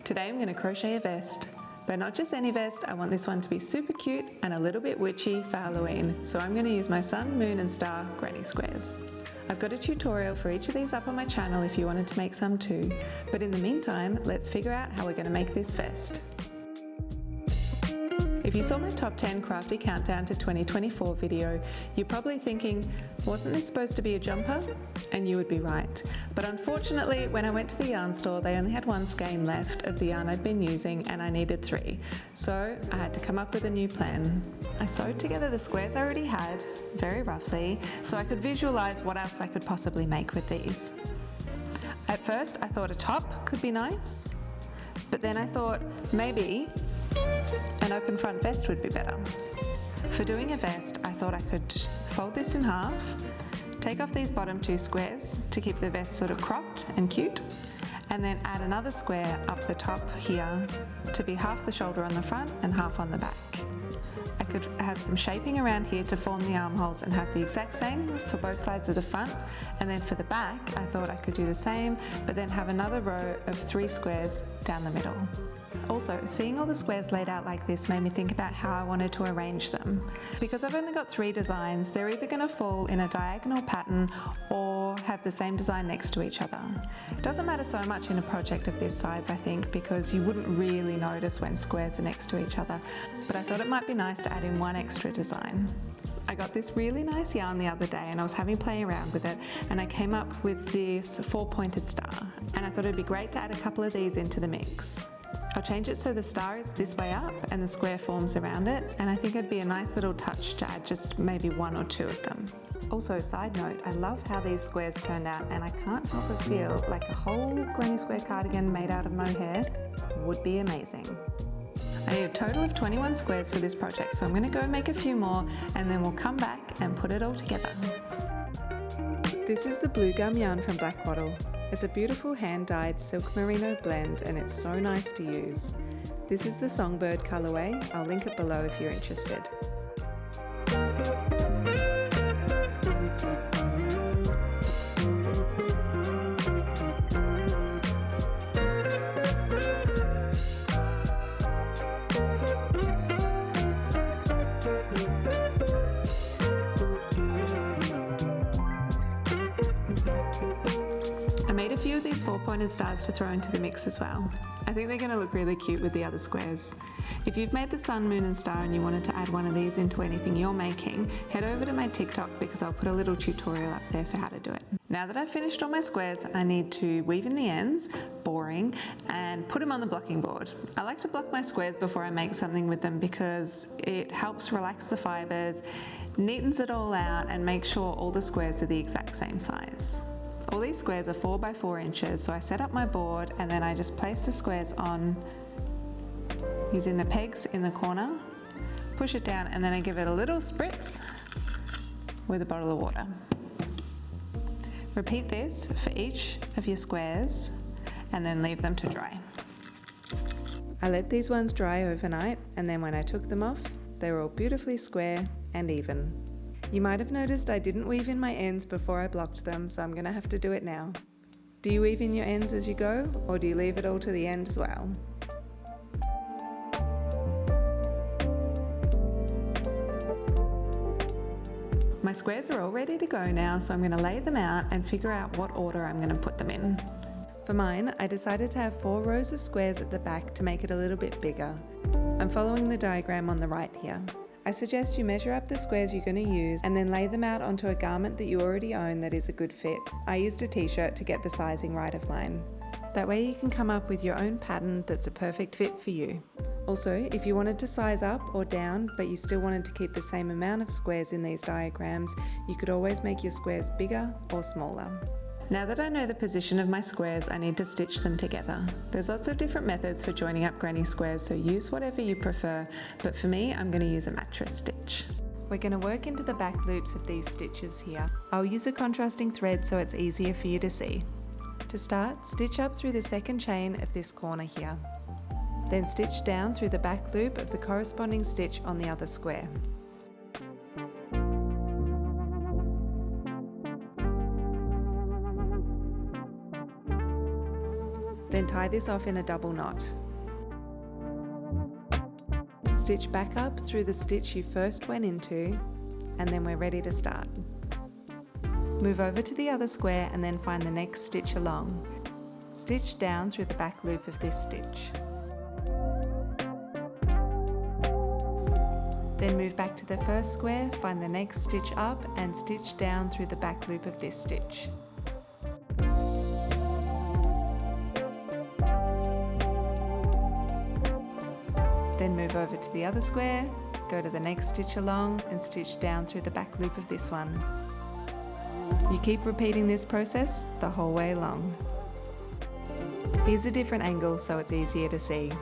Today I'm going to crochet a vest, but not just any vest. I want this one to be super cute and a little bit witchy for Halloween, so I'm going to use my sun, moon and star granny squares. I've got a tutorial for each of these up on my channel if you wanted to make some too, but in the meantime, let's figure out how we're going to make this vest. If you saw my top 10 crafty countdown to 2024 video, you're probably thinking, wasn't this supposed to be a jumper? And you would be right. But unfortunately, when I went to the yarn store, they only had one skein left of the yarn I'd been using and I needed 3. So I had to come up with a new plan. I sewed together the squares I already had, very roughly, so I could visualize what else I could possibly make with these. At first, I thought a top could be nice, but then I thought maybe an open front vest would be better. For doing a vest, I thought I could fold this in half, take off these bottom 2 squares to keep the vest sort of cropped and cute, and then add another square up the top here to be half the shoulder on the front and half on the back. I could have some shaping around here to form the armholes and have the exact same for both sides of the front, and then for the back I thought I could do the same, but then have another row of 3 squares down the middle. Also, seeing all the squares laid out like this made me think about how I wanted to arrange them. Because I've only got 3 designs, they're either going to fall in a diagonal pattern or have the same design next to each other. It doesn't matter so much in a project of this size, I think, because you wouldn't really notice when squares are next to each other, but I thought it might be nice to add in one extra design. I got this really nice yarn the other day and I was having play around with it, and I came up with this 4-pointed star, and I thought it'd be great to add a couple of these into the mix. I'll change it so the star is this way up and the square forms around it, and I think it'd be a nice little touch to add just maybe 1 or 2 of them. Also, side note, I love how these squares turned out, and I can't help but feel like a whole granny square cardigan made out of mohair would be amazing. I need a total of 21 squares for this project, so I'm going to go make a few more and then we'll come back and put it all together. This is the blue gum yarn from Black Wattle. It's a beautiful hand-dyed silk merino blend and it's so nice to use. This is the Songbird colourway. I'll link it below if you're interested. I made a few of these 4-pointed stars to throw into the mix as well. I think they're going to look really cute with the other squares. If you've made the sun, moon and star and you wanted to add one of these into anything you're making, head over to my TikTok because I'll put a little tutorial up there for how to do it. Now that I've finished all my squares, I need to weave in the ends, boring, and put them on the blocking board. I like to block my squares before I make something with them because it helps relax the fibres, neatens it all out and makes sure all the squares are the exact same size. All these squares are 4 by 4 inches, so I set up my board and then I just place the squares on using the pegs in the corner, push it down, and then I give it a little spritz with a bottle of water. Repeat this for each of your squares and then leave them to dry. I let these ones dry overnight, and then when I took them off, they were all beautifully square and even. You might have noticed I didn't weave in my ends before I blocked them, so I'm going to have to do it now. Do you weave in your ends as you go, or do you leave it all to the end as well? My squares are all ready to go now, so I'm going to lay them out and figure out what order I'm going to put them in. For mine, I decided to have 4 rows of squares at the back to make it a little bit bigger. I'm following the diagram on the right here. I suggest you measure up the squares you're going to use and then lay them out onto a garment that you already own that is a good fit. I used a t-shirt to get the sizing right of mine. That way you can come up with your own pattern that's a perfect fit for you. Also, if you wanted to size up or down but you still wanted to keep the same amount of squares in these diagrams, you could always make your squares bigger or smaller. Now that I know the position of my squares, I need to stitch them together. There's lots of different methods for joining up granny squares, so use whatever you prefer, but for me, I'm going to use a mattress stitch. We're going to work into the back loops of these stitches here. I'll use a contrasting thread so it's easier for you to see. To start, stitch up through the second chain of this corner here. Then stitch down through the back loop of the corresponding stitch on the other square. Then tie this off in a double knot. Stitch back up through the stitch you first went into, and then we're ready to start. Move over to the other square and then find the next stitch along. Stitch down through the back loop of this stitch. Then move back to the first square, find the next stitch up and stitch down through the back loop of this stitch. Then move over to the other square, go to the next stitch along and stitch down through the back loop of this one. You keep repeating this process the whole way along. Here's a different angle so it's easier to see.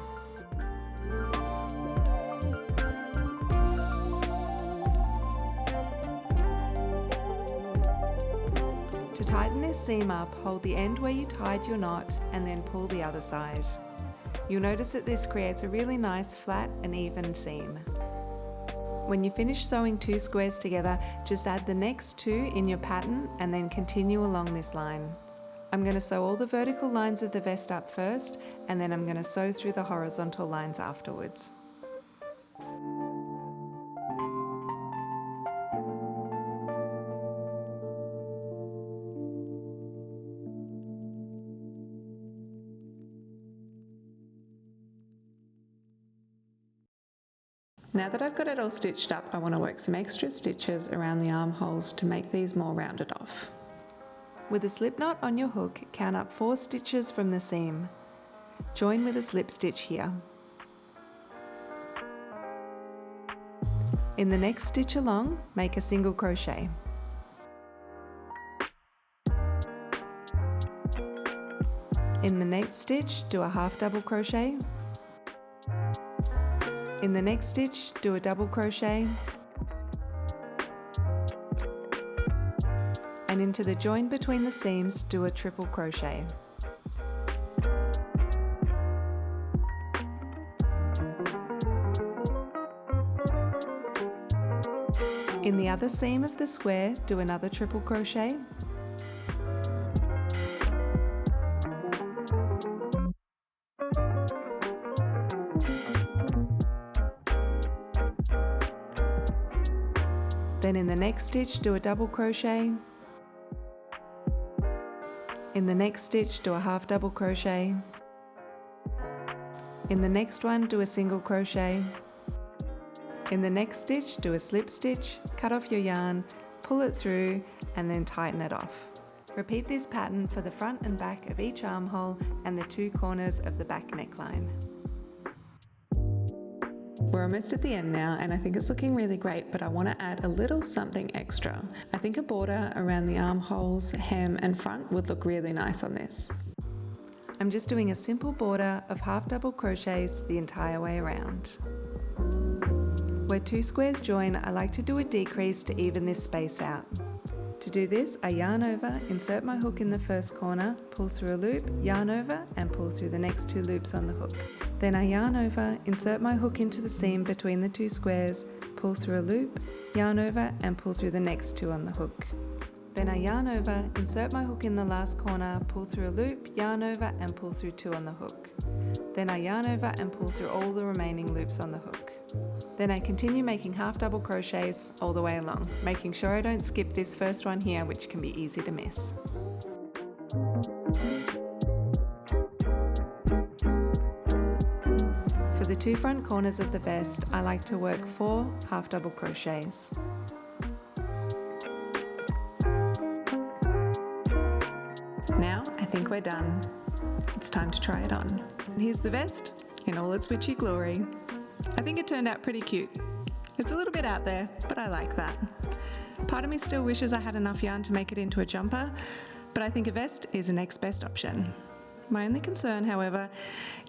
To tighten this seam up, hold the end where you tied your knot and then pull the other side. You'll notice that this creates a really nice flat and even seam. When you finish sewing 2 squares together, just add the next 2 in your pattern and then continue along this line. I'm going to sew all the vertical lines of the vest up first, and then I'm going to sew through the horizontal lines afterwards. Now that I've got it all stitched up, I want to work some extra stitches around the armholes to make these more rounded off. With a slip knot on your hook, count up 4 stitches from the seam. Join with a slip stitch here. In the next stitch along, make a single crochet. In the next stitch, do a half double crochet. In the next stitch, do a double crochet, and into the join between the seams, do a triple crochet. In the other seam of the square, do another triple crochet. Then in the next stitch, do a double crochet. In the next stitch, do a half double crochet. In the next one, do a single crochet. In the next stitch, do a slip stitch, cut off your yarn, pull it through, and then tighten it off. Repeat this pattern for the front and back of each armhole and the 2 corners of the back neckline. We're almost at the end now, and I think it's looking really great, but I want to add a little something extra. I think a border around the armholes, hem and front would look really nice on this. I'm just doing a simple border of half double crochets the entire way around. Where 2 squares join, I like to do a decrease to even this space out. To do this, I yarn over, insert my hook in the first corner, pull through a loop, yarn over and pull through the next 2 loops on the hook. Then I yarn over, insert my hook into the seam between the 2 squares, pull through a loop, yarn over and pull through the next 2 on the hook. Then I yarn over, insert my hook in the last corner, pull through a loop, yarn over and pull through 2 on the hook. Then I yarn over and pull through all the remaining loops on the hook. Then I continue making half double crochets all the way along, making sure I don't skip this first one here, which can be easy to miss. For the 2 front corners of the vest, I like to work 4 half double crochets. Now I think we're done. It's time to try it on. And here's the vest in all its witchy glory. I think it turned out pretty cute. It's a little bit out there, but I like that. Part of me still wishes I had enough yarn to make it into a jumper, but I think a vest is the next best option. My only concern, however,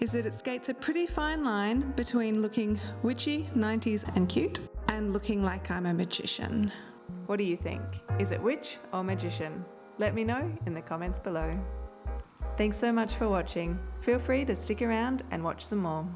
is that it skates a pretty fine line between looking witchy, 90s and cute, and looking like I'm a magician. What do you think? Is it witch or magician? Let me know in the comments below. Thanks so much for watching. Feel free to stick around and watch some more.